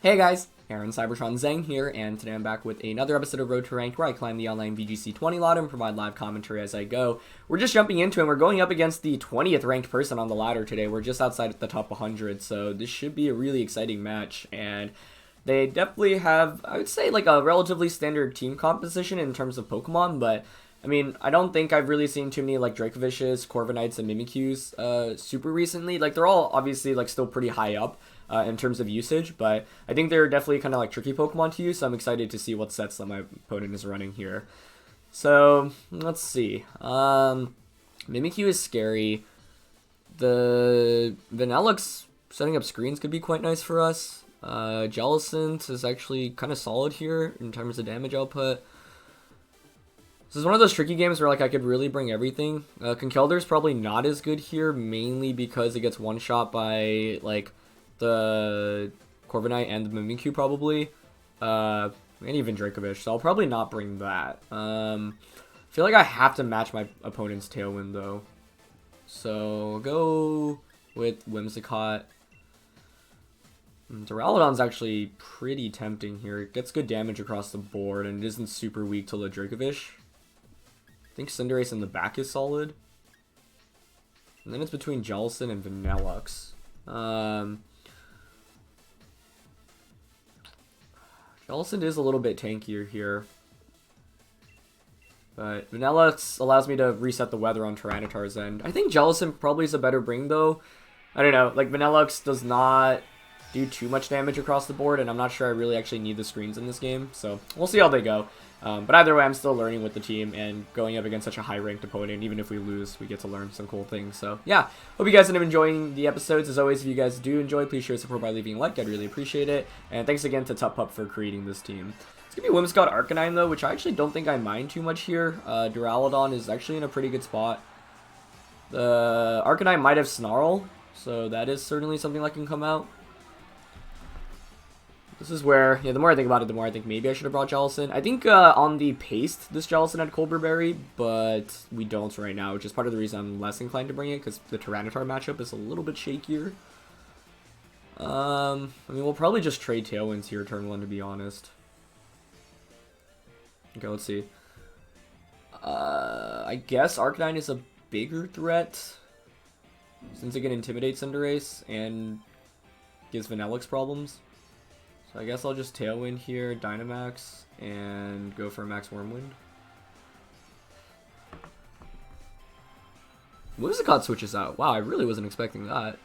Hey guys, Aaron Cybertron Zeng here, and today I'm back with another episode of Road to Ranked where I climb the online VGC 20 ladder and provide live commentary as I go. We're just jumping into it, and we're going up against the 20th ranked person on the ladder today. We're just outside the top 100, so this should be a really exciting match, and they definitely have, I would say, like a relatively standard team composition in terms of Pokemon, but I mean, I don't think I've really seen too many like Dracovishes, Corviknights, and Mimikyus super recently. Like, they're all obviously like still pretty high up in terms of usage, but I think they're definitely kind of like tricky Pokemon to use, so I'm excited to see what sets that my opponent is running here. So, let's see. Mimikyu is scary. The Vanilluxe setting up screens could be quite nice for us. Jellicent is actually kind of solid here in terms of damage output. This is one of those tricky games where like I could really bring everything. Conkeldur's probably not as good here, mainly because it gets one shot by like the Corviknight and the Mimikyu probably, and even Dracovish. So I'll probably not bring that. I feel like I have to match my opponent's Tailwind though, so I'll go with Whimsicott. Duraludon's actually pretty tempting here. It gets good damage across the board and it isn't super weak to the Dracovish. I think Cinderace in the back is solid. And then it's between Jellicent and Vanilluxe. Jellicent is a little bit tankier here. But Vanilluxe allows me to reset the weather on Tyranitar's end. I think Jellicent probably is a better bring though. I don't know, like Vanilluxe does not do too much damage across the board, and I'm not sure I really actually need the screens in this game, so we'll see how they go. But either way, I'm still learning with the team, and going up against such a high-ranked opponent, even if we lose, we get to learn some cool things. So yeah, hope you guys end up enjoying the episodes. As always, if you guys do enjoy, please show support by leaving a like. I'd really appreciate it. And thanks again to Tup Pup for creating this team. It's going to be Whimsicott Arcanine, though, which I actually don't think I mind too much here. Duraludon is actually in a pretty good spot. The Arcanine might have Snarl, so that is certainly something that can come out. This is where, yeah, the more I think about it, the more I think maybe I should have brought Jellicent. I think on the paste, this Jellicent had Colbur Berry, but we don't right now, which is part of the reason I'm less inclined to bring it, because the Tyranitar matchup is a little bit shakier. I mean, we'll probably just trade Tailwinds here turn 1, to be honest. Okay, let's see. I guess Arcanine is a bigger threat, since it can intimidate Cinderace and gives Vanilluxe problems. So I guess I'll just Tailwind here, Dynamax, and go for a Max Wormwind. Whimsicott switches out. Wow, I really wasn't expecting that.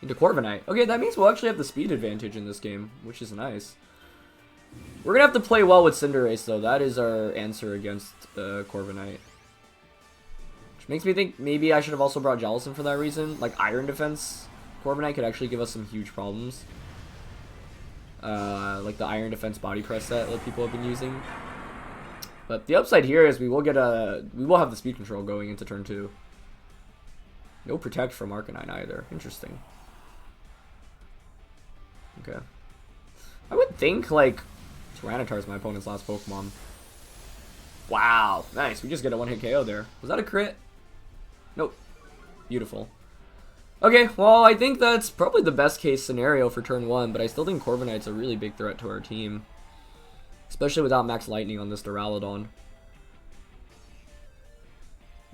Into Corviknight. Okay, that means we'll actually have the speed advantage in this game, which is nice. We're going to have to play well with Cinderace, though. That is our answer against Corviknight. Which makes me think maybe I should have also brought Jellicent for that reason. Like, Iron Defense Corviknight could actually give us some huge problems. Like the Iron Defense Body Press set that people have been using. But the upside here is we will have the speed control going into turn 2. No Protect from Arcanine either. Interesting. Okay. I would think like Tyranitar is my opponent's last Pokemon. Wow, nice. We just get a one-hit KO there. Was that a crit? Nope. Beautiful. Okay, well, I think that's probably the best case scenario for turn 1, but I still think Corviknight's a really big threat to our team. Especially without Max Lightning on this Duraludon.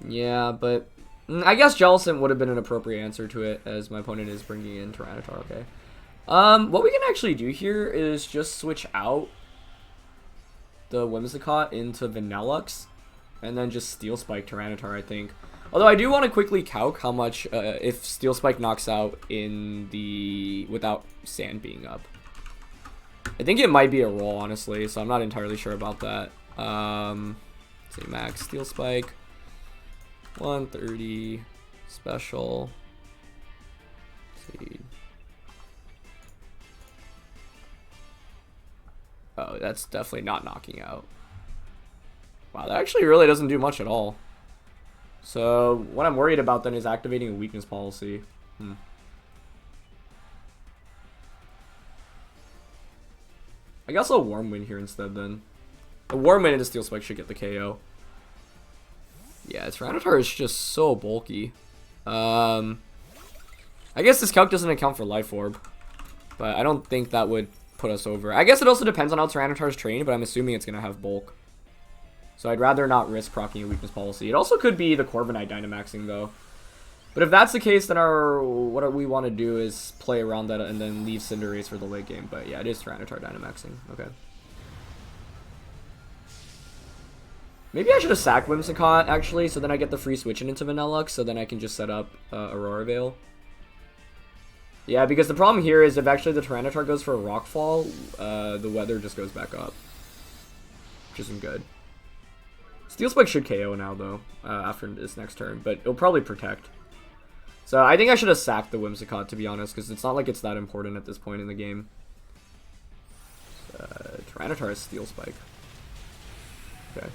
Yeah, but I guess Jellicent would have been an appropriate answer to it, as my opponent is bringing in Tyranitar, okay. What we can actually do here is just switch out the Whimsicott into Vanilluxe, and then just Steel Spike Tyranitar, I think. Although I do want to quickly calc how much if Steel Spike knocks out in the without Sand being up. I think it might be a roll, honestly, so I'm not entirely sure about that. Let's see, max Steel Spike, 130 special. Let's see. Oh, that's definitely not knocking out. Wow, that actually really doesn't do much at all. So, what I'm worried about then is activating a weakness policy. I guess I'll Wormwind here instead then. A Wormwind into Steel Spike should get the KO. Yeah, Tyranitar is just so bulky. I guess this calc doesn't account for Life Orb, but I don't think that would put us over. I guess it also depends on how Tyranitar's trained, but I'm assuming it's going to have bulk. So I'd rather not risk proccing a weakness policy. It also could be the Corviknight Dynamaxing, though. But if that's the case, then what we want to do is play around that and then leave Cinderace for the late game. But yeah, it is Tyranitar Dynamaxing. Okay. Maybe I should have sacked Whimsicott, actually, so then I get the free switching into Vanilluxe, so then I can just set up Aurora Veil. Yeah, because the problem here is if actually the Tyranitar goes for a Rockfall, the weather just goes back up. Which isn't good. Steel Spike should KO now, though, after this next turn, but it'll probably protect. So I think I should have sacked the Whimsicott, to be honest, because it's not like it's that important at this point in the game. Tyranitar has Steel Spike. Okay.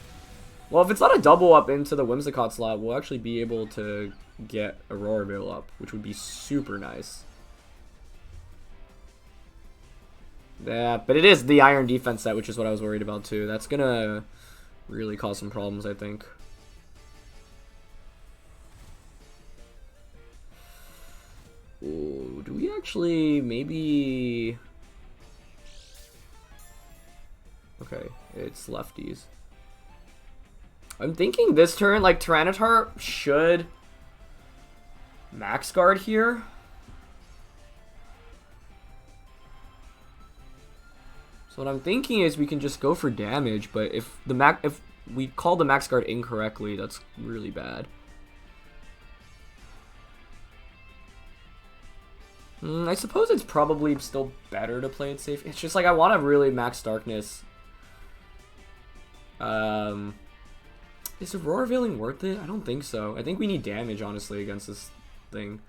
Well, if it's not a double up into the Whimsicott slot, we'll actually be able to get Aurora Veil up, which would be super nice. Yeah, but it is the Iron Defense set, which is what I was worried about too. That's gonna really cause some problems, I think. Ooh, do we actually maybe... Okay, it's lefties. I'm thinking this turn, like, Tyranitar should max guard here. So what I'm thinking is we can just go for damage, but if we call the max guard incorrectly, that's really bad. I suppose it's probably still better to play it safe. It's just like I want to really max darkness. Is Aurora Veiling worth it? I don't think so. I think we need damage, honestly, against this thing.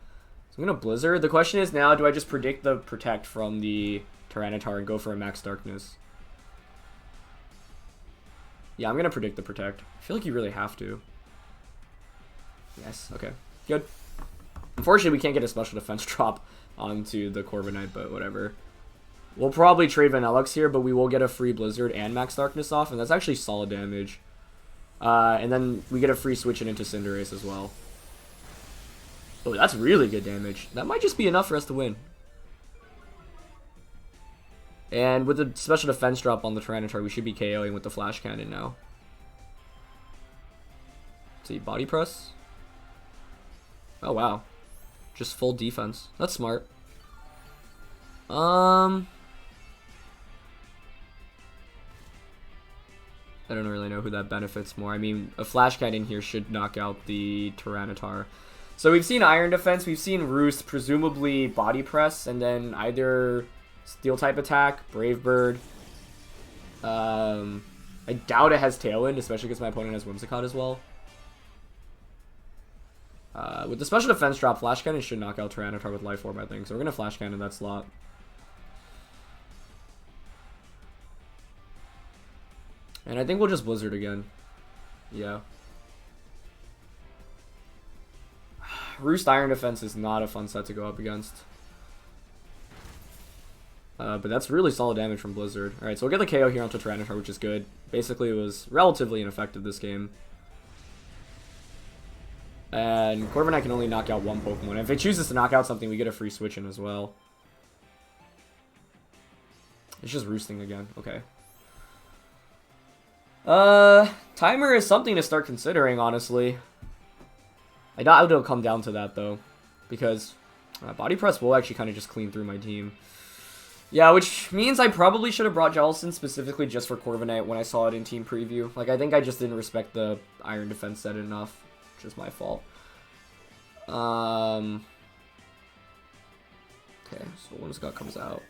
So I'm going to Blizzard. The question is now, do I just predict the Protect from the Tyranitar and go for a Max Darkness? Yeah, I'm going to predict the Protect. I feel like you really have to. Yes, okay. Good. Unfortunately, we can't get a Special Defense drop onto the Corviknight, but whatever. We'll probably trade Vanilluxe here, but we will get a free Blizzard and Max Darkness off, and that's actually solid damage. And then we get a free switch into Cinderace as well. Oh, that's really good damage. That might just be enough for us to win. And with the special defense drop on the Tyranitar, we should be KOing with the Flash Cannon now. Let's see, Body Press. Oh, wow. Just full defense. That's smart. I don't really know who that benefits more. I mean, a Flash Cannon here should knock out the Tyranitar. So we've seen Iron Defense, we've seen Roost, presumably Body Press, and then either Steel type attack, Brave Bird. I doubt it has Tailwind, especially because my opponent has Whimsicott as well. With the special defense drop, Flash Cannon should knock out Tyranitar with Life Orb, I think. So we're going to Flash Cannon that slot. And I think we'll just Blizzard again. Yeah. Roost Iron Defense is not a fun set to go up against. But that's really solid damage from Blizzard. Alright, so we'll get the KO here onto Tyranitar, which is good. Basically, it was relatively ineffective this game. And Corviknight can only knock out one Pokemon. If it chooses to knock out something, we get a free switch in as well. It's just roosting again. Okay. Timer is something to start considering, honestly. I doubt it'll come down to that, though. Because Body Press will actually kind of just clean through my team. Yeah, which means I probably should have brought Jellicent specifically just for Corviknight when I saw it in Team Preview. Like, I think I just didn't respect the Iron Defense set enough. Which is my fault. Okay, so Whimsicott comes out.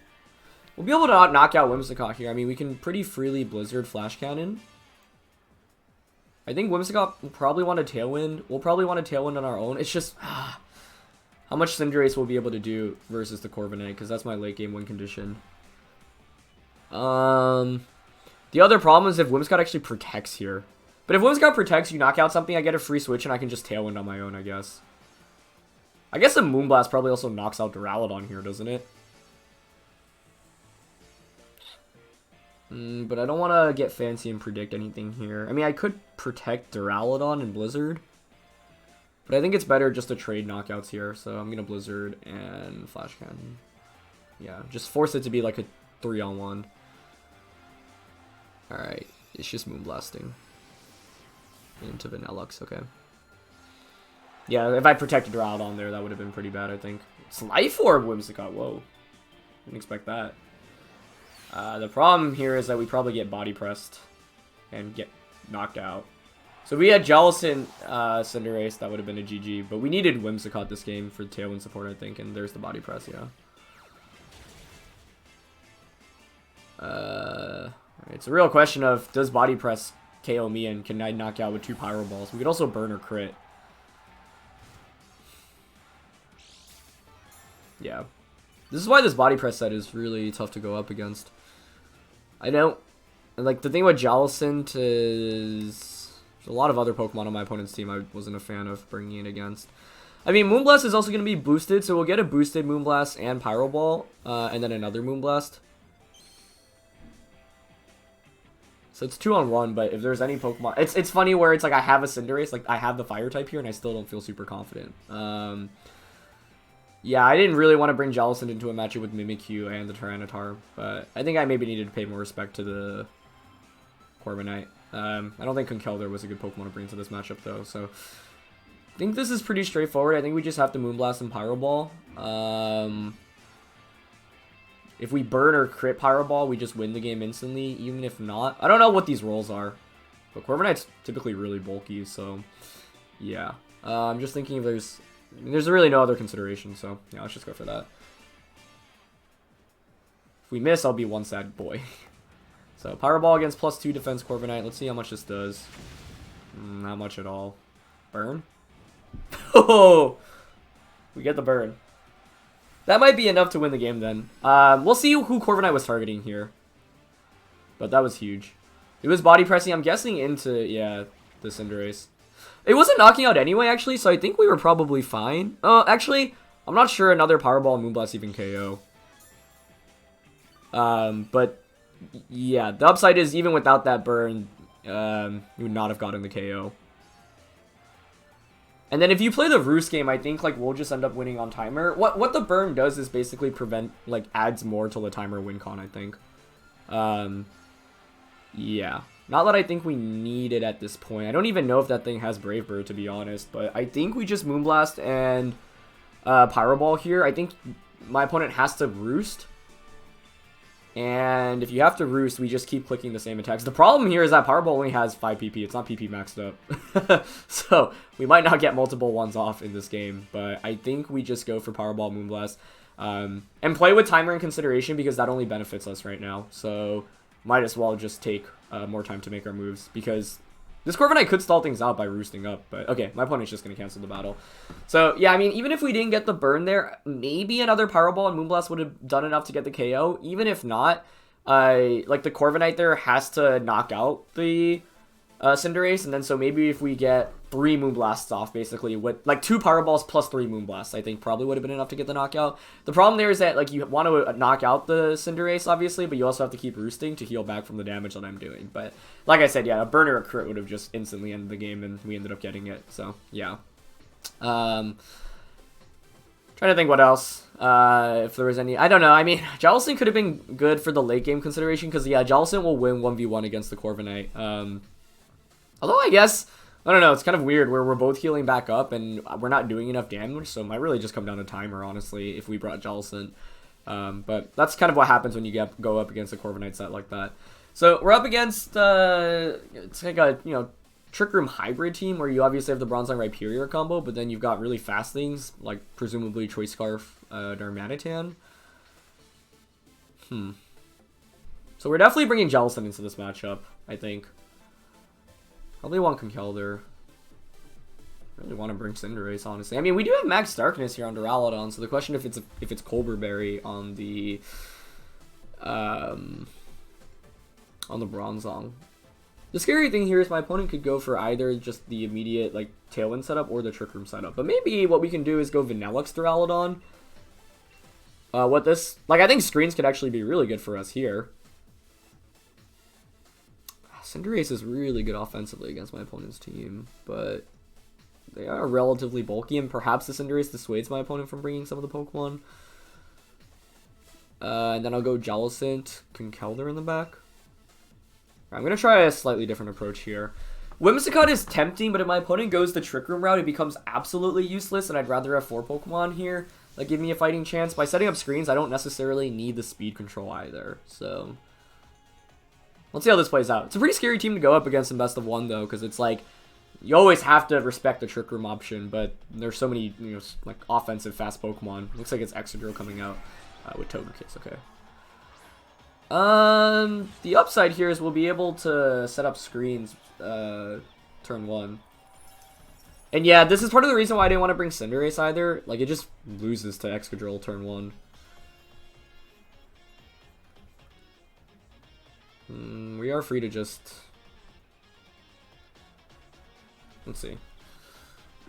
We'll be able to knock out Whimsicott here. I mean, we can pretty freely Blizzard Flash Cannon. I think Whimsicott will probably want a Tailwind. We'll probably want a Tailwind on our own. It's just how much Cinderace will be able to do versus the Corviknight, because that's my late game win condition. The other problem is if Whimsicott actually protects here. But if Whimsicott protects, you knock out something, I get a free switch, and I can just Tailwind on my own, I guess. I guess a Moonblast probably also knocks out Duraludon here, doesn't it? But I don't want to get fancy and predict anything here. I mean, I could protect Duraludon and Blizzard. But I think it's better just to trade knockouts here. So I'm going to Blizzard and Flash Cannon. Yeah, just force it to be like a 3-on-1. Alright, it's just Moonblasting. Into Vanilluxe, okay. Yeah, if I protected Duraludon there, that would have been pretty bad, I think. It's Life Orb Whimsicott, whoa. Didn't expect that. The problem here is that we probably get body pressed and get knocked out. So if we had Jellicent Cinderace, that would have been a GG. But we needed Whimsicott this game for Tailwind support, I think. And there's the body press, yeah. It's a real question of, does body press KO me and can I knock out with 2 Pyro Balls? We could also burn or crit. Yeah. This is why this body press set is really tough to go up against. I don't... Like, the thing with Jellicent is... There's a lot of other Pokemon on my opponent's team I wasn't a fan of bringing it against. I mean, Moonblast is also going to be boosted, so we'll get a boosted Moonblast and Pyro Ball, and then another Moonblast. So it's 2-on-1, but if there's any Pokemon... It's funny where it's like I have a Cinderace, like I have the Fire type here, and I still don't feel super confident. Yeah, I didn't really want to bring Jellicent into a matchup with Mimikyu and the Tyranitar, but I think I maybe needed to pay more respect to the Corviknight. I don't think Conkeldurr was a good Pokemon to bring to this matchup, though, so... I think this is pretty straightforward. I think we just have to Moonblast and Pyro Ball. If we burn or crit Pyro Ball, we just win the game instantly, even if not. I don't know what these rolls are, but Corviknight's typically really bulky, so... Yeah. I'm just thinking if there's really no other consideration, so yeah, let's just go for that. If we miss, I'll be one sad boy. So, Pyro Ball against +2 defense Corviknight. Let's see how much this does. Not much at all. Burn? Oh! We get the burn. That might be enough to win the game then. We'll see who Corviknight was targeting here. But that was huge. It was body pressing, I'm guessing, into, yeah, the Cinderace. It wasn't knocking out anyway, actually, so I think we were probably fine. Actually, I'm not sure another Power Ball and Moonblast even KO. But, yeah, the upside is even without that burn, you would not have gotten the KO. And then if you play the Roost game, I think, like, we'll just end up winning on timer. What the burn does is basically prevent, like, adds more to the timer win con, I think. Yeah. Not that I think we need it at this point. I don't even know if that thing has Brave Bird, to be honest. But I think we just Moonblast and Pyro Ball here. I think my opponent has to Roost. And if you have to Roost, we just keep clicking the same attacks. The problem here is that Pyro Ball only has 5 PP. It's not PP maxed up. So we might not get multiple ones off in this game. But I think we just go for Pyro Ball, Moonblast. And play with timer in consideration because that only benefits us right now. So might as well just take more time to make our moves, because this Corviknight could stall things out by roosting up, but okay, my opponent's just going to cancel the battle. So yeah, I mean, even if we didn't get the burn there, maybe another Pyro Ball and Moonblast would have done enough to get the KO. Even if not, like the Corviknight there has to knock out the Cinderace, and then so maybe if we get 3 Moonblasts off, basically, with like 2 Pyro Balls plus 3 Moonblasts, I think probably would have been enough to get the knockout. The problem there is that, like, you want to knock out the Cinderace, obviously, but you also have to keep roosting to heal back from the damage that I'm doing. But like I said, yeah, a burn or a crit would have just instantly ended the game, and we ended up getting it. So yeah. Trying to think what else. If there was any, I don't know. I mean, Jellicent could have been good for the late game consideration, because yeah, Jellicent will win 1v1 against the Corviknight. Although I guess, I don't know, it's kind of weird where we're both healing back up and we're not doing enough damage, so it might really just come down to timer, honestly, if we brought Jellicent. But that's kind of what happens when you go up against a Corviknight set like that. So we're up against, it's like a, you know, Trick Room hybrid team where you obviously have the Bronzong Rhyperior combo, but then you've got really fast things, like presumably Choice Scarf, Darmanitan. So we're definitely bringing Jellicent into this matchup, I think. Probably want Conkeldurr. Really want to bring Cinderace, honestly. I mean, we do have Max Darkness here on Duraludon, so the question if it's Colbur Berry on the Bronzong. The scary thing here is my opponent could go for either just the immediate like Tailwind setup or the Trick Room setup. But maybe what we can do is go Vanilluxe Duraludon. I think screens could actually be really good for us here. Cinderace is really good offensively against my opponent's team, but they are relatively bulky, and perhaps the Cinderace dissuades my opponent from bringing some of the Pokemon. And then I'll go Jellicent, Conkeldurr in the back. I'm going to try a slightly different approach here. Whimsicott is tempting, but if my opponent goes the Trick Room route, it becomes absolutely useless, and I'd rather have 4 Pokemon here that give me a fighting chance. By setting up screens, I don't necessarily need the speed control either, so let's see how this plays out. It's a pretty scary team to go up against in best of 1, though, because it's like, you always have to respect the Trick Room option, but there's so many, you know, like, offensive fast Pokemon. Looks like it's Excadrill coming out with Togekiss, okay. The upside here is we'll be able to set up screens turn 1. And yeah, this is part of the reason why I didn't want to bring Cinderace either. Like, it just loses to Excadrill turn 1. We are free to just... Let's see.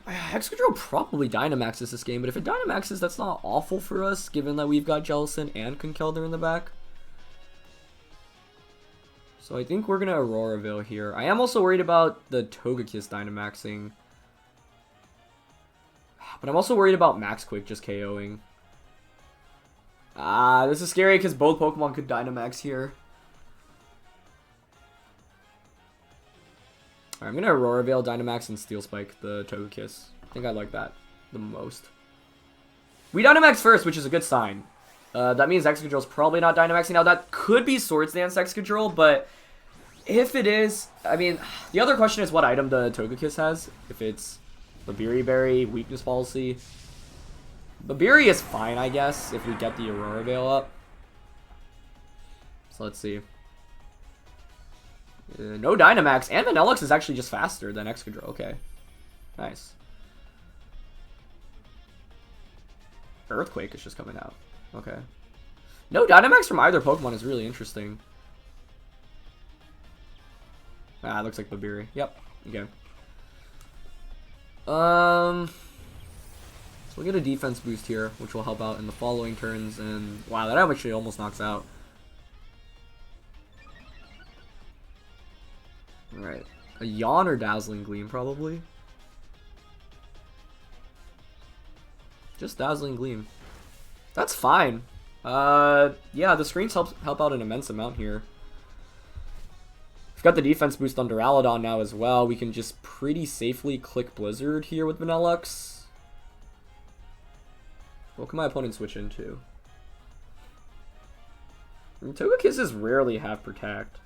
Excadrill probably Dynamaxes this game, but if it Dynamaxes, that's not awful for us, given that we've got Jellicent and Conkeldurr in the back. So I think we're going to Auroraville here. I am also worried about the Togekiss Dynamaxing. But I'm also worried about Max Quick just KOing. This is scary because both Pokemon could Dynamax here. Alright, I'm going to Auroraville, Dynamax, and Steel Spike the Togekiss. I think I like that the most. We Dynamax first, which is a good sign. That means Excadrill's probably not Dynamaxing. Now, that could be Swords Dance Excadrill, but if it is, I mean, the other question is what item the Togekiss has. If it's Babiri Berry, Weakness Policy. Babiri is fine, I guess, if we get the Auroraville up. So let's see. No Dynamax, and Vanilluxe is actually just faster than Excadrill. Okay, nice. Earthquake is just coming out. Okay. No Dynamax from either Pokemon is really interesting. It looks like Babiri. Yep. Okay. So we'll get a defense boost here, which will help out in the following turns, and wow, that actually almost knocks out. Alright. A Yawn or Dazzling Gleam, probably. Just Dazzling Gleam. That's fine. Yeah, the screens help out an immense amount here. We've got the defense boost on Duraludon now as well. We can just pretty safely click Blizzard here with Vanilluxe. What can my opponent switch into? Togekisses rarely have Protect.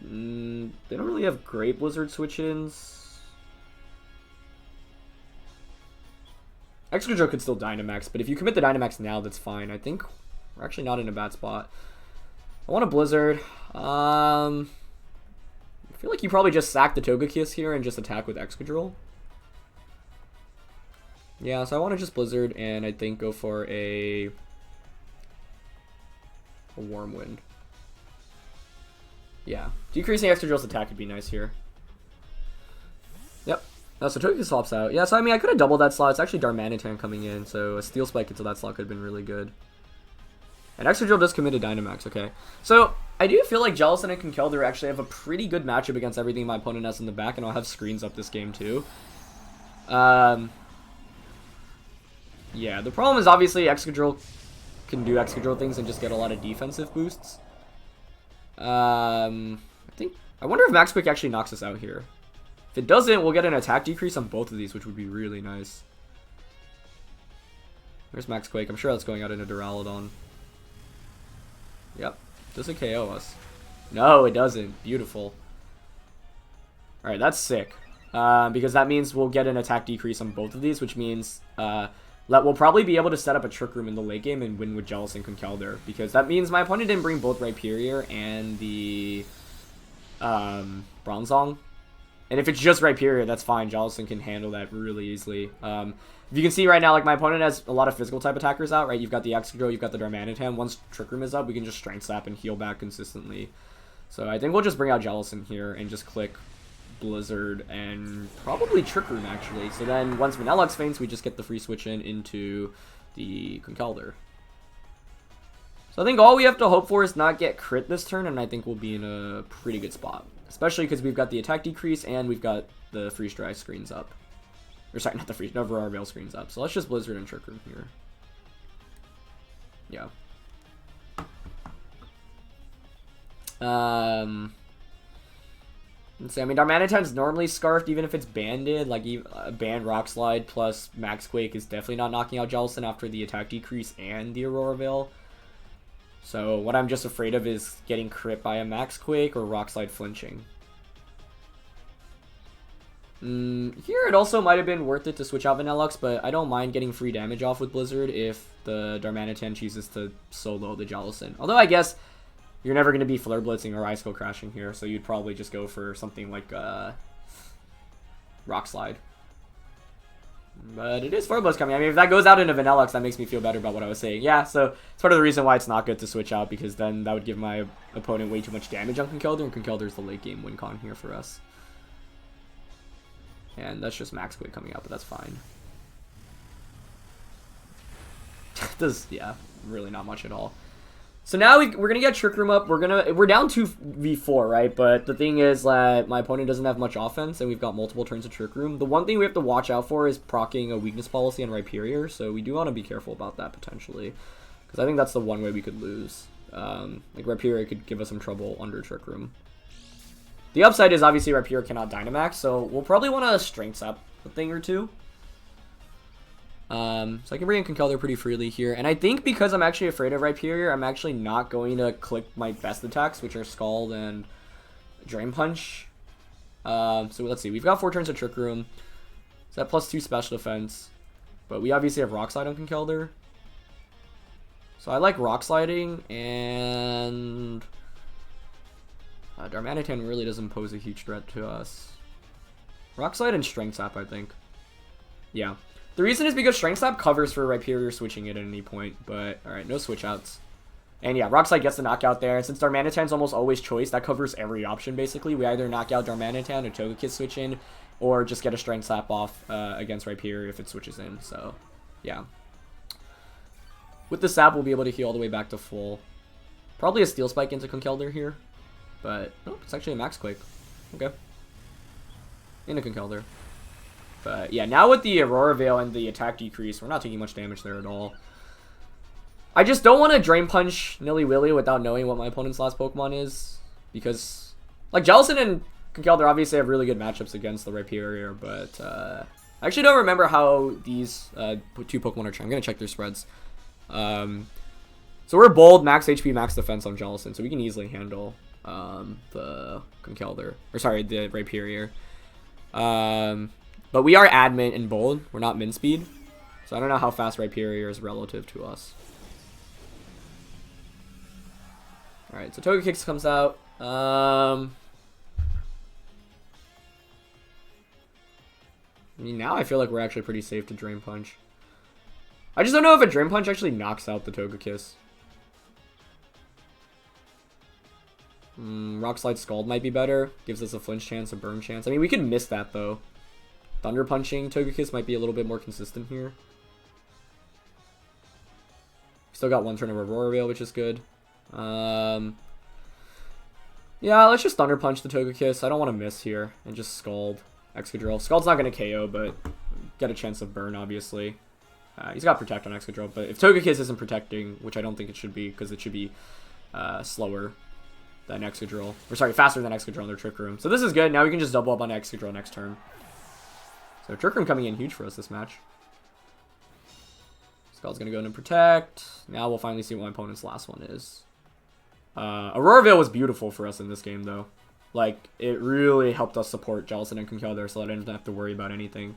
They don't really have great Blizzard switch-ins. Excadrill could still Dynamax, but if you commit the Dynamax now, that's fine. I think we're actually not in a bad spot. I want a Blizzard. I feel like you probably just sack the Togekiss here and just attack with Excadrill. Yeah, so I want to just Blizzard and I think go for a Warm Wind. Yeah, decreasing Excadrill's attack would be nice here. Yep. So Togekiss swaps out. Yeah, so I mean, I could have doubled that slot. It's actually Darmanitan coming in, so a Steel Spike into that slot could have been really good. And Excadrill does commit a Dynamax, okay. So, I do feel like Jellicent and Conkeldurr actually have a pretty good matchup against everything my opponent has in the back, and I'll have screens up this game too. Yeah, the problem is obviously Excadrill can do Excadrill things and just get a lot of defensive boosts. I wonder if Max Quick actually knocks us out here. If it doesn't, we'll get an attack decrease on both of these, which would be really nice. There's Max Quake. I'm sure that's going out into Duraludon. Yep. Does it KO us? No, it doesn't. Beautiful. Alright, that's sick. Because that means we'll get an attack decrease on both of these, which means we'll probably be able to set up a Trick Room in the late game and win with Jellicent and Conkeldurr. Because that means my opponent didn't bring both Rhyperior and the Bronzong. And if it's just Rhyperior, that's fine. Jellicent can handle that really easily. If you can see right now, like, my opponent has a lot of physical type attackers out, right? You've got the Excadrill, you've got the Darmanitan. Once Trick Room is up, we can just Strength Slap and heal back consistently. So I think we'll just bring out Jellicent here and just click Blizzard and probably Trick Room, actually. So then once Vanilluxe faints, we just get the free switch into the Conkeldurr. So I think all we have to hope for is not get crit this turn, and I think we'll be in a pretty good spot. Especially because we've got the attack decrease and we've got the Freeze Dry screens up. Or sorry, not the Freeze, no Auroraville screens up. So let's just Blizzard and Trick Room here. Yeah. Let's see. I mean, Darmanitan's normally scarfed even if it's banded. Like, banned Rock Slide plus Max Quake is definitely not knocking out Jellicent after the attack decrease and the Aurora Veil. So what I'm just afraid of is getting crit by a Max Quake or Rock Slide flinching. Here it also might have been worth it to switch out Vanilluxe, but I don't mind getting free damage off with Blizzard if the Darmanitan chooses to solo the Jellicent. Although I guess you're never going to be Flare Blitzing or Icicle Crashing here, so you'd probably just go for something like Rock Slide. But it is Flare Blitz coming. I mean, if that goes out into Vanilluxe, that makes me feel better about what I was saying. Yeah, so it's part of the reason why it's not good to switch out, because then that would give my opponent way too much damage on Conkeldurr, and Conkeldurr's the late game win con here for us. And that's just Max Quake coming out, but that's fine. Does, yeah, really not much at all. So now we're gonna get Trick Room up. We're down 2v4, right? But the thing is that my opponent doesn't have much offense, and we've got multiple turns of Trick Room. The one thing we have to watch out for is proccing a weakness policy on Rhyperior, so we do want to be careful about that potentially, because I think that's the one way we could lose. Like Rhyperior could give us some trouble under Trick Room. The upside is obviously Rhyperior cannot Dynamax, so we'll probably want to Strength Sap a thing or two. So I can bring in Conkeldurr pretty freely here. And I think because I'm actually afraid of Rhyperior, I'm actually not going to click my best attacks, which are Scald and Drain Punch. So let's see. We've got 4 turns of Trick Room. Is that +2 special defense? But we obviously have Rock Slide on Conkeldurr. So I like Rock Sliding, and Darmanitan really doesn't pose a huge threat to us. Rock Slide and Strength Sap, I think. Yeah. The reason is because Strength Sap covers for Rhyperior switching it at any point, but alright, no switch outs. And yeah, Rock Slide gets the knockout there, and since Darmanitan's almost always choice, that covers every option basically. We either knock out Darmanitan or Togekiss switch in, or just get a Strength Sap off against Rhyperior if it switches in, so yeah. With the Sap, we'll be able to heal all the way back to full. Probably a Steel Spike into Conkeldurr here, but nope, it's actually a Max Quake. Okay. Into Conkeldurr. But yeah, now with the Aurora Veil and the attack decrease, we're not taking much damage there at all. I just don't want to Drain Punch Nilly-Willy without knowing what my opponent's last Pokemon is. Because, like, Jellicent and Conkeldurr obviously have really good matchups against the Rhyperior, but I actually don't remember how these 2 Pokemon are trying. I'm going to check their spreads. So we're bold, max HP, max defense on Jellicent, so we can easily handle the Conkeldurr. Or sorry, the Rhyperior. But we are admin and bold. We're not min speed. So I don't know how fast Rhyperior is relative to us. Alright, so Togekiss comes out. I mean, now I feel like we're actually pretty safe to Drain Punch. I just don't know if a Drain Punch actually knocks out the Togekiss. Rock Slide Scald might be better. Gives us a flinch chance, a burn chance. I mean, we could miss that though. Thunder Punching Togekiss might be a little bit more consistent here. Still got 1 turn of Aurora Veil, which is good. Yeah, let's just Thunder Punch the Togekiss. I don't want to miss here. And just Scald Excadrill. Scald's not going to KO, but get a chance of burn, obviously. He's got Protect on Excadrill, but if Togekiss isn't protecting, which I don't think it should be, because it should be slower than Excadrill. Or sorry, faster than Excadrill in their Trick Room. So this is good. Now we can just double up on Excadrill next turn. So Trick Room coming in huge for us this match. Scald's going to go in and Protect. Now we'll finally see what my opponent's last one is. Aurora Veil was beautiful for us in this game, though. Like, it really helped us support Jellicent and Conkeldurr, so I didn't have to worry about anything.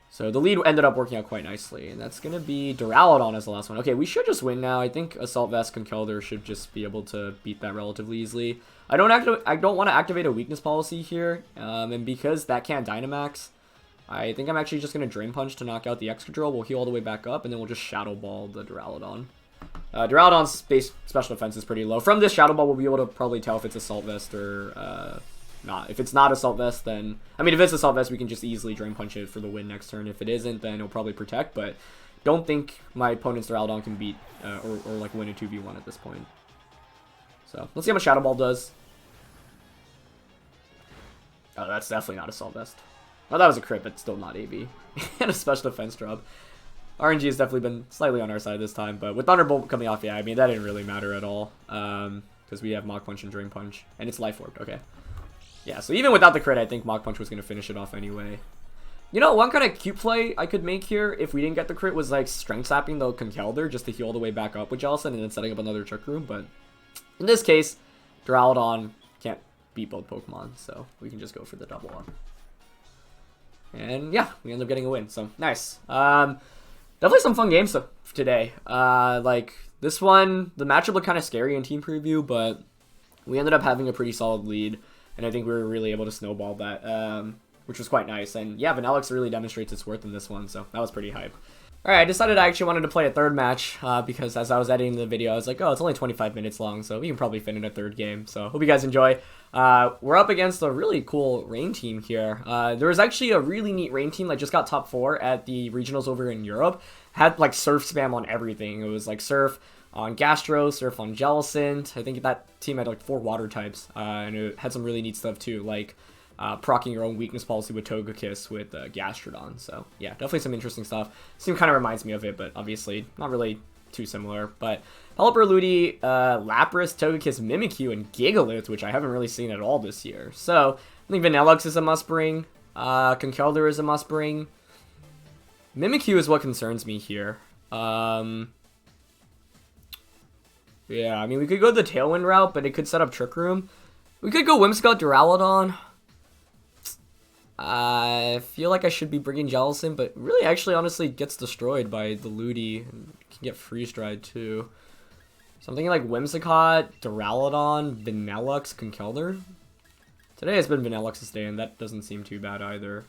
So the lead ended up working out quite nicely, and that's going to be Duraludon as the last one. Okay, we should just win now. I think Assault Vest Conkeldurr should just be able to beat that relatively easily. I don't want to activate a weakness policy here, and because that can't Dynamax, I think I'm actually just going to Drain Punch to knock out the Excadrill. We'll heal all the way back up, and then we'll just Shadow Ball the Duraludon. Duraludon's base special defense is pretty low. From this Shadow Ball, we'll be able to probably tell if it's Assault Vest or not. If it's not Assault Vest, then... I mean, if it's Assault Vest, we can just easily Drain Punch it for the win next turn. If it isn't, then it'll probably Protect, but don't think my opponent's Duraludon can beat or like win a 2v1 at this point. So, let's see how much Shadow Ball does. Oh, that's definitely not Assault Vest. Oh, that was a crit, but still not AV. And a special defense drop. RNG has definitely been slightly on our side this time, but with Thunderbolt coming off, yeah, I mean, that didn't really matter at all. Because we have Mach Punch and Drain Punch, and it's Life Orb, okay. Yeah, so even without the crit, I think Mach Punch was going to finish it off anyway. You know, one kind of cute play I could make here, if we didn't get the crit, was like Strength Sapping the Conkeldurr just to heal all the way back up with Jellicent and then setting up another Trick Room, but in this case, Duraludon can't beat both Pokemon, so we can just go for the double one. And yeah, we end up getting a win, so nice. Definitely some fun games today. Like, this one, the matchup looked kind of scary in team preview, but we ended up having a pretty solid lead, and I think we were really able to snowball that, which was quite nice. And yeah, Vanilluxe really demonstrates its worth in this one, so that was pretty hype. Alright, I decided I actually wanted to play a third match, because as I was editing the video, I was like, oh, it's only 25 minutes long, so we can probably fit in a third game. So hope you guys enjoy. We're up against a really cool rain team here. There was actually a really neat rain team that just got top 4 at the regionals over in Europe. Had like Surf spam on everything. It was like Surf on Gastro, Surf on Jellicent. I think that team had like 4 water types, and it had some really neat stuff too, like proccing your own weakness policy with Togekiss with Gastrodon. So yeah, definitely some interesting stuff. This team kind of reminds me of it, but obviously not really too similar. But Pelipper, Ludi, Lapras, Togekiss, Mimikyu, and Gigalith, which I haven't really seen at all this year. So I think Vanilluxe is a must-bring. Conkeldurr is a must-bring. Mimikyu is what concerns me here. Yeah, I mean, we could go the Tailwind route, but it could set up Trick Room. We could go Whimsicott, Duraludon. I feel like I should be bringing Jellicent, but really actually honestly gets destroyed by the Ludi. And can get Freeze Dried too. So I'm thinking like Whimsicott, Duraludon, Vanilluxe, Conkeldurr. Today has been Vanilluxe's day, and that doesn't seem too bad either.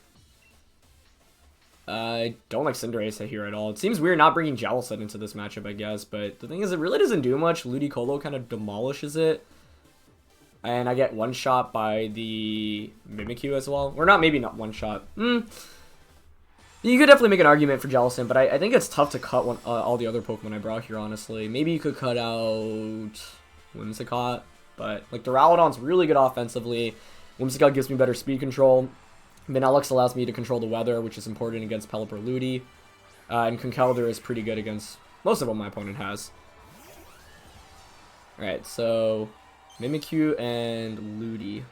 I don't like Cinderace here at all. It seems weird not bringing Jellicent into this matchup, I guess, but the thing is, it really doesn't do much. Ludicolo kind of demolishes it. And I get one shot by the Mimikyu as well. Or not, maybe not one shot. You could definitely make an argument for Jellicent, but I think it's tough to cut all the other Pokemon I brought here, honestly. Maybe you could cut out Whimsicott, but like Duraludon's really good offensively. Whimsicott gives me better speed control. Vanilluxe allows me to control the weather, which is important against Pelipper Ludi. And Conkeldurr is pretty good against most of what my opponent has. Alright, so Mimikyu and Ludi.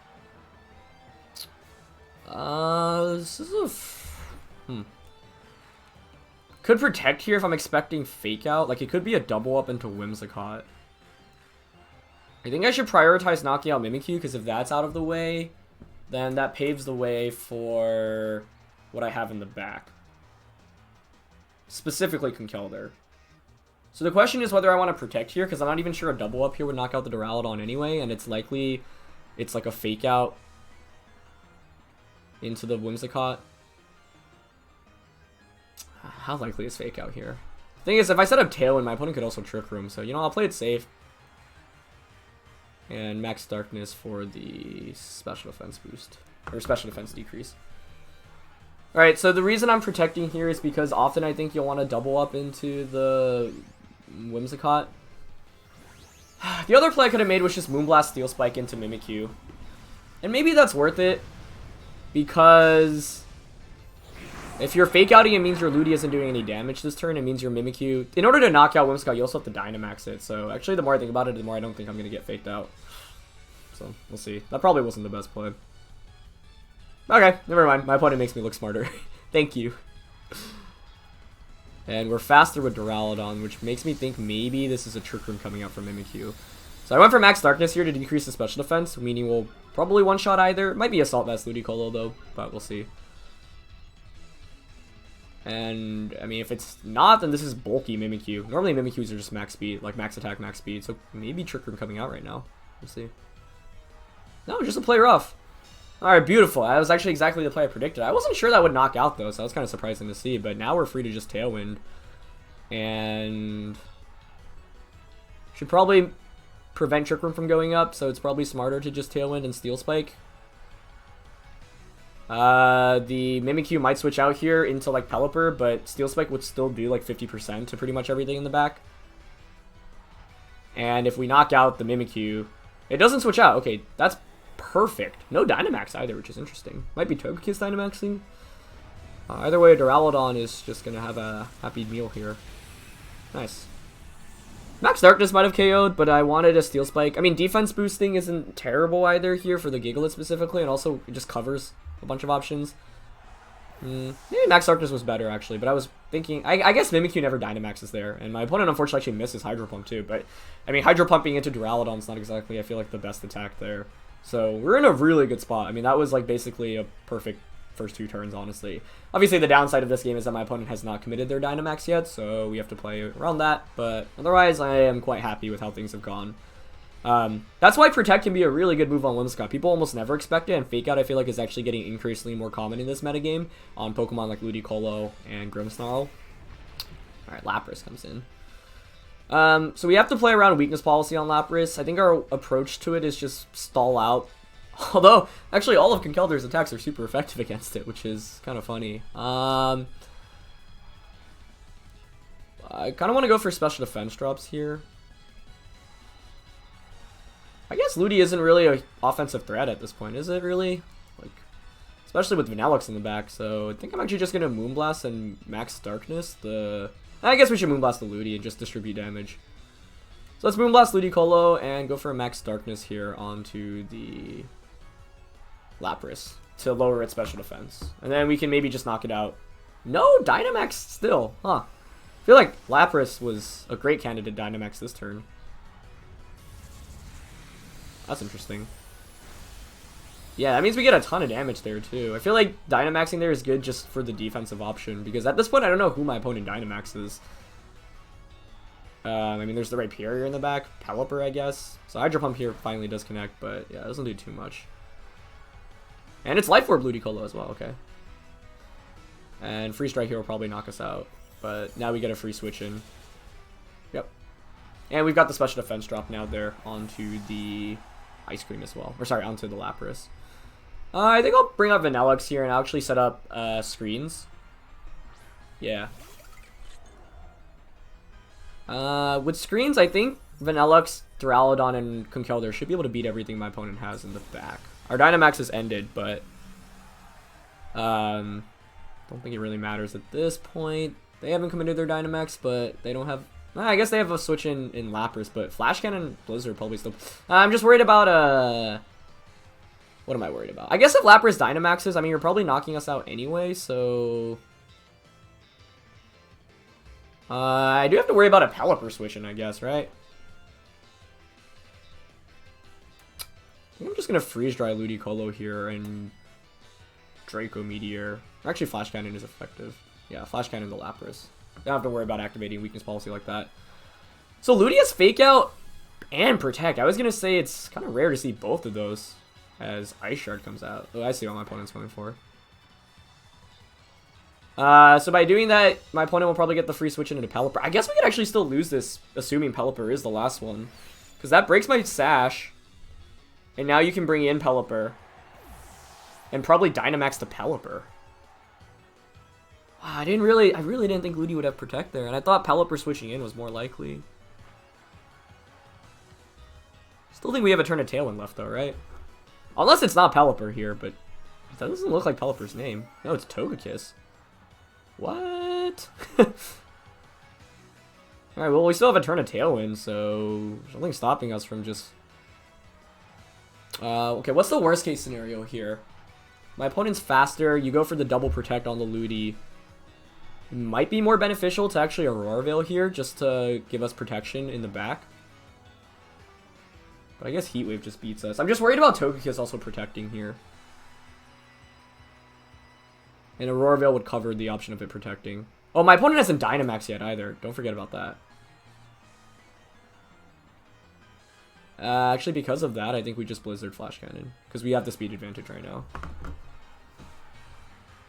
This is a... Could protect here if I'm expecting Fake Out. Like, it could be a double up into Whimsicott. I think I should prioritize knocking out Mimikyu, because if that's out of the way, then that paves the way for what I have in the back. Specifically Conkeldurr. So the question is whether I want to protect here, because I'm not even sure a double up here would knock out the Duraludon anyway, and it's likely it's like a Fake Out into the Whimsicott. How likely is Fake Out here? The thing is, if I set up Tailwind, my opponent could also Trick Room, so you know, I'll play it safe. And Max Darkness for the special defense boost. Or special defense decrease. Alright, so the reason I'm protecting here is because often I think you'll want to double up into the Whimsicott. The other play I could have made was just Moonblast Steel Spike into Mimikyu. And maybe that's worth it, because if you're Fake Outing, it means your Ludi isn't doing any damage this turn. It means your Mimikyu... In order to knock out Whimsicott, you also have to Dynamax it. So actually, the more I think about it, the more I don't think I'm going to get faked out. So we'll see. That probably wasn't the best play. Okay, never mind. My opponent makes me look smarter. Thank you. And we're faster with Duraludon, which makes me think maybe this is a Trick Room coming out from Mimikyu. So I went for Max Darkness here to decrease the special defense, meaning we'll probably one-shot either. It might be Assault Vest Ludicolo, though, but we'll see. And, I mean, if it's not, then this is bulky Mimikyu. Normally Mimikyus are just max speed, like max attack, max speed, so maybe Trick Room coming out right now. We'll see. No, just a play rough. Alright, beautiful. That was actually exactly the play I predicted. I wasn't sure that would knock out, though, so that was kind of surprising to see. But now we're free to just Tailwind. And should probably prevent Trick Room from going up, so it's probably smarter to just Tailwind and Steel Spike. The Mimikyu might switch out here into, like, Pelipper, but Steel Spike would still do, like, 50% to pretty much everything in the back. And if we knock out the Mimikyu... It doesn't switch out. Okay, that's perfect. No Dynamax either, which is interesting. Might be Togekiss Dynamaxing. Either way, Duraludon is just going to have a happy meal here. Nice. Max Darkness might have KO'd, but I wanted a Steel Spike. I mean, defense boosting isn't terrible either here for the Gigalith specifically, and also it just covers a bunch of options. Maybe Max Darkness was better, actually, but I was thinking... I guess Mimikyu never Dynamaxes there, and my opponent unfortunately actually misses Hydro Pump too, but... I mean, Hydro Pumping into Duraludon is not exactly, I feel like, the best attack there. So, we're in a really good spot. I mean, that was, like, basically a perfect first 2 turns, honestly. Obviously, the downside of this game is that my opponent has not committed their Dynamax yet, so we have to play around that, but otherwise, I am quite happy with how things have gone. That's why Protect can be a really good move on Whimsicott. People almost never expect it, and Fake Out I feel like is actually getting increasingly more common in this metagame on Pokemon like Ludicolo and Grimmsnarl. Alright, Lapras comes in. So we have to play around weakness policy on Lapras. I think our approach to it is just stall out. Although, actually all of Conkeldur's attacks are super effective against it, which is kind of funny. I kind of want to go for special defense drops here. I guess Ludi isn't really an offensive threat at this point, is it really? Like, especially with Vanilluxe in the back, so I think I'm actually just going to Moonblast and Max Darkness. I guess we should Moonblast the Ludi and just distribute damage. So let's Moonblast Ludicolo and go for a Max Darkness here onto the Lapras to lower its special defense. And then we can maybe just knock it out. No, Dynamax still, huh? I feel like Lapras was a great candidate Dynamax this turn. That's interesting. Yeah, that means we get a ton of damage there, too. I feel like Dynamaxing there is good just for the defensive option, because at this point, I don't know who my opponent Dynamaxes. I mean, there's the Rhyperior in the back, Pelipper, I guess. So Hydro Pump here finally does connect, but yeah, it doesn't do too much. And it's Life Orb Ludicolo as well, okay. And Free Strike here will probably knock us out, but now we get a free switch in. Yep. And we've got the special defense drop now there onto the Ice Cream as well. Or sorry, onto the Lapras. I think I'll bring up Vanilluxe here and I'll actually set up screens. Yeah. With screens, I think Vanilluxe, Duraludon, and Conkeldurr should be able to beat everything my opponent has in the back. Our Dynamax is ended, but don't think it really matters at this point. They haven't committed their Dynamax, but they don't have... I guess they have a switch in Lapras, but Flash Cannon Blizzard probably still... I'm just worried about... What am I worried about? I guess if Lapras Dynamaxes, I mean, you're probably knocking us out anyway, so... I do have to worry about a Pelipper switching, I guess, right? I think I'm just going to Freeze Dry Ludicolo here and Draco Meteor. Or actually, Flash Cannon is effective. Yeah, Flash Cannon to Lapras. Don't have to worry about activating weakness policy like that. So Ludi has Fake Out and Protect. I was going to say it's kind of rare to see both of those as Ice Shard comes out. Oh, I see what my opponent's going for. So by doing that, my opponent will probably get the free switch into Pelipper. I guess we could actually still lose this, assuming Pelipper is the last one. Because that breaks my Sash. And now you can bring in Pelipper. And probably Dynamax to Pelipper. Wow, I really didn't think Ludi would have Protect there. And I thought Pelipper switching in was more likely. Still think we have a turn of Tailwind left though, right? Unless it's not Pelipper here, but that doesn't look like Pelipper's name. No, it's Togekiss. What? Alright, well, we still have a turn of Tailwind, so there's nothing stopping us from just... okay, what's the worst case scenario here? My opponent's faster, you go for the double Protect on the Ludi. It might be more beneficial to actually Aurora Veil here, just to give us protection in the back. But I guess Heat Wave just beats us. I'm just worried about Togekiss also protecting here. And Aurora Veil would cover the option of it protecting. Oh, my opponent hasn't Dynamax yet either. Don't forget about that. Actually, because of that, I think we just Blizzard Flash Cannon. Because we have the speed advantage right now.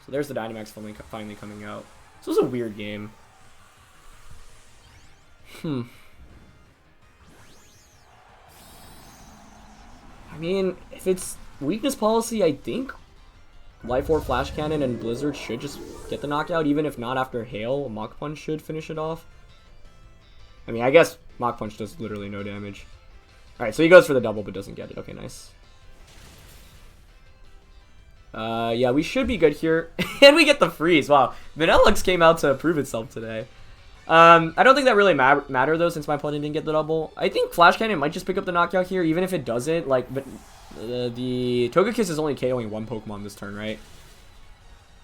So there's the Dynamax finally coming out. This was a weird game. I mean, if it's weakness policy, I think Life Orb, Flash Cannon, and Blizzard should just get the knockout. Even if not after Hail, Mach Punch should finish it off. I mean, I guess Mach Punch does literally no damage. Alright, so he goes for the double but doesn't get it. Okay, nice. Yeah, we should be good here. And we get the freeze. Wow. Vanilluxe came out to prove itself today. I don't think that really matter though, since my opponent didn't get the double. I think Flash Cannon might just pick up the knockout here, even if it doesn't. Like, but the Togekiss is only KOing one Pokemon this turn, right?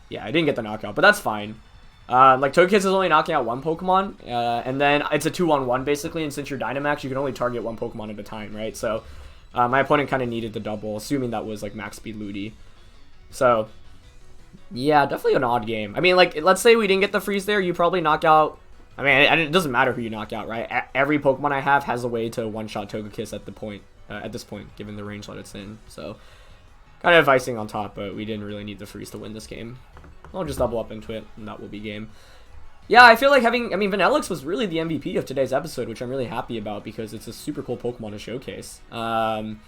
Yeah, I didn't get the knockout, but that's fine. Like, Togekiss is only knocking out one Pokemon, and then it's a 2-on-1 basically, and since you're Dynamax, you can only target one Pokemon at a time, right? So, my opponent kind of needed the double, assuming that was, like, max speed Ludi. So, yeah, definitely an odd game. I mean, like, let's say we didn't get the freeze there, you probably knock out... I mean, it doesn't matter who you knock out, right? Every Pokemon I have has a way to one-shot Togekiss at this point, given the range that it's in. So, kind of icing on top, but we didn't really need the freeze to win this game. I'll just double up into it, and that will be game. Yeah, I feel like Vanilluxe was really the MVP of today's episode, which I'm really happy about because it's a super cool Pokemon to showcase. And,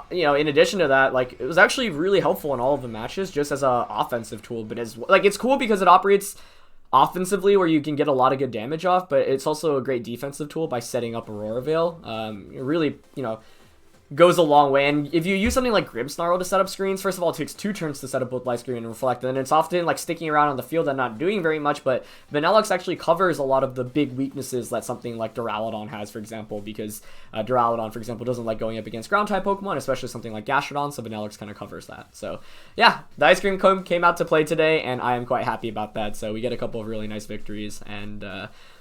you know, in addition to that, like, it was actually really helpful in all of the matches just as a offensive tool, but as, like, it's cool because it operates offensively where you can get a lot of good damage off, but it's also a great defensive tool by setting up Aurora Veil. It really, you know, goes a long way. And if you use something like Grimmsnarl to set up screens, first of all, it takes 2 turns to set up both Light Screen and Reflect, and it's often like sticking around on the field and not doing very much, but Vanilluxe actually covers a lot of the big weaknesses that something like Duraludon has, for example, because Duraludon, for example, doesn't like going up against ground-type Pokemon, especially something like Gastrodon, so Vanilluxe kind of covers that. So, yeah, the Ice Cream Cone came out to play today, and I am quite happy about that, so we get a couple of really nice victories, and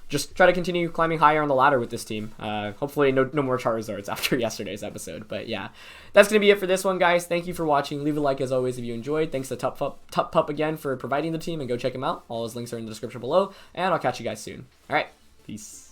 just try to continue climbing higher on the ladder with this team. Hopefully no more Charizards after yesterday's episode. But yeah, that's going to be it for this one, guys. Thank you for watching. Leave a like as always if you enjoyed. Thanks to Tup again for providing the team, and go check him out. All his links are in the description below, and I'll catch you guys soon. All right, peace.